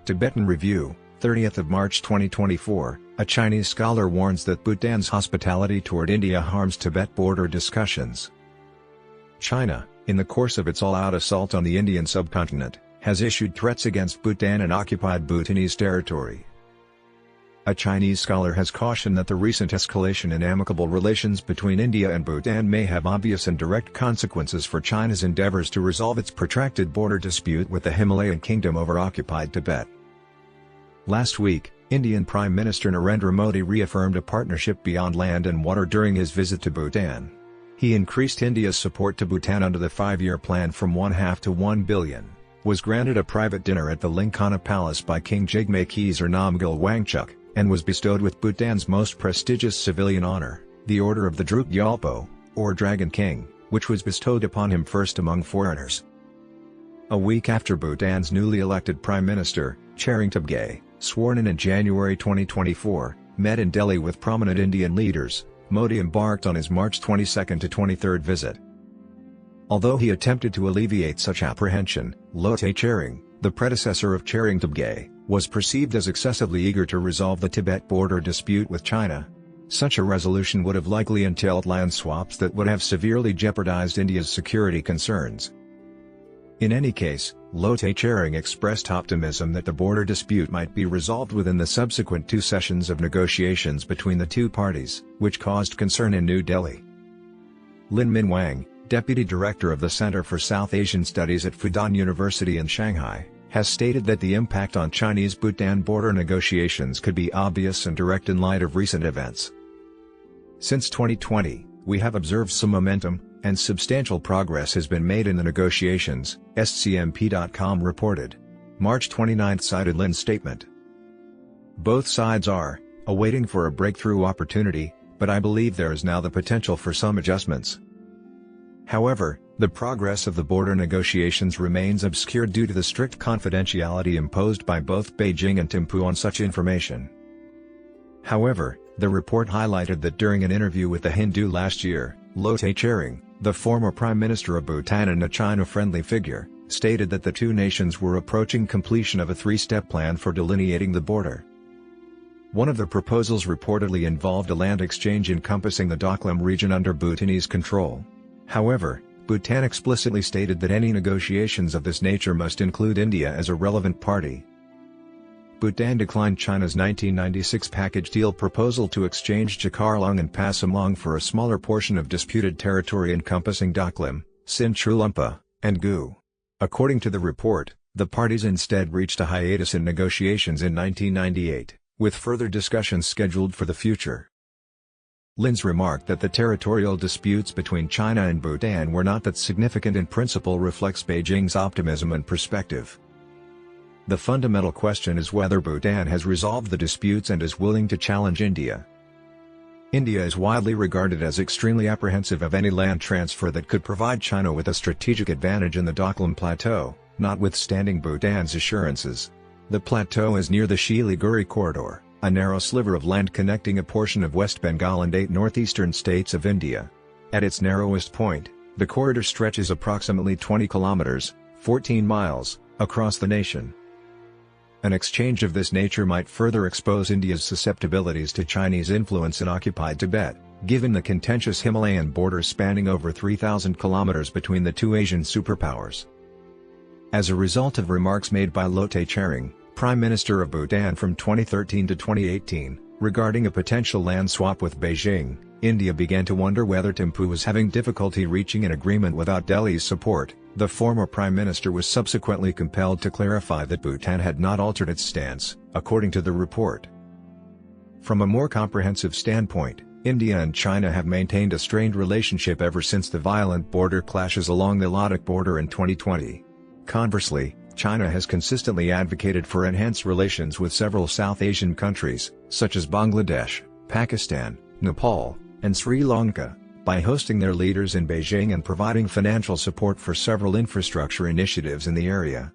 Tibetan Review, 30th of March 2024, a Chinese scholar warns that Bhutan's hospitality toward India harms Tibet-border discussions. China, in the course of its all-out assault on the Indian subcontinent, has issued threats against Bhutan and occupied Bhutanese territory. A Chinese scholar has cautioned that the recent escalation in amicable relations between India and Bhutan may have obvious and direct consequences for China's endeavors to resolve its protracted border dispute with the Himalayan kingdom over occupied Tibet. Last week, Indian Prime Minister Narendra Modi reaffirmed a partnership beyond land and water during his visit to Bhutan. He increased India's support to Bhutan under the 5-year plan from $0.5 to $1 billion, was granted a private dinner at the Lingkana Palace by King Jigme Khesar Namgyel Wangchuck, and was bestowed with Bhutan's most prestigious civilian honor, the Order of the Druk Gyalpo, or Dragon King, which was bestowed upon him first among foreigners. A week after Bhutan's newly elected Prime Minister, Tshering Tobgay, sworn in January 2024, met in Delhi with prominent Indian leaders, Modi embarked on his March 22 to 23 visit. Although he attempted to alleviate such apprehension, Lotay Tshering, the predecessor of Tshering Tobgay, was perceived as excessively eager to resolve the Tibet border dispute with China. Such a resolution would have likely entailed land swaps that would have severely jeopardized India's security concerns. In any case, Lotay Tshering expressed optimism that the border dispute might be resolved within the subsequent 2 sessions of negotiations between the two parties, which caused concern in New Delhi. Lin Min Wang, Deputy Director of the Center for South Asian Studies at Fudan University in Shanghai, has stated that the impact on Chinese-Bhutan border negotiations could be obvious and direct in light of recent events. Since 2020, we have observed some momentum, and substantial progress has been made in the negotiations, SCMP.com reported. March 29 cited Lin's statement. Both sides are awaiting for a breakthrough opportunity, but I believe there is now the potential for some adjustments. However, the progress of the border negotiations remains obscured due to the strict confidentiality imposed by both Beijing and Thimphu on such information. However, the report highlighted that during an interview with The Hindu last year, Lotay Tshering, the former Prime Minister of Bhutan and a China-friendly figure, stated that the two nations were approaching completion of a 3-step plan for delineating the border. One of the proposals reportedly involved a land exchange encompassing the Doklam region under Bhutanese control. However, Bhutan explicitly stated that any negotiations of this nature must include India as a relevant party. Bhutan declined China's 1996 package deal proposal to exchange Chakarlung and Pasamong for a smaller portion of disputed territory encompassing Doklam, Sinchulumpa, and Gu. According to the report, the parties instead reached a hiatus in negotiations in 1998, with further discussions scheduled for the future. Lin's remarked that the territorial disputes between China and Bhutan were not that significant in principle reflects Beijing's optimism and perspective. The fundamental question is whether Bhutan has resolved the disputes and is willing to challenge India. India is widely regarded as extremely apprehensive of any land transfer that could provide China with a strategic advantage in the Doklam Plateau, notwithstanding Bhutan's assurances. The plateau is near the Siliguri corridor, a narrow sliver of land connecting a portion of West Bengal and 8 northeastern states of India. At its narrowest point, the corridor stretches approximately 20 kilometers, 14 miles, across the nation. An exchange of this nature might further expose India's susceptibilities to Chinese influence in occupied Tibet, given the contentious Himalayan border spanning over 3,000 kilometers between the two Asian superpowers. As a result of remarks made by Lotay Tshering, Prime Minister of Bhutan from 2013 to 2018, regarding a potential land swap with Beijing, India began to wonder whether Thimphu was having difficulty reaching an agreement without Delhi's support. The former Prime Minister was subsequently compelled to clarify that Bhutan had not altered its stance, according to the report. From a more comprehensive standpoint, India and China have maintained a strained relationship ever since the violent border clashes along the Ladakh border in 2020. Conversely, China has consistently advocated for enhanced relations with several South Asian countries, such as Bangladesh, Pakistan, Nepal, and Sri Lanka, by hosting their leaders in Beijing and providing financial support for several infrastructure initiatives in the area.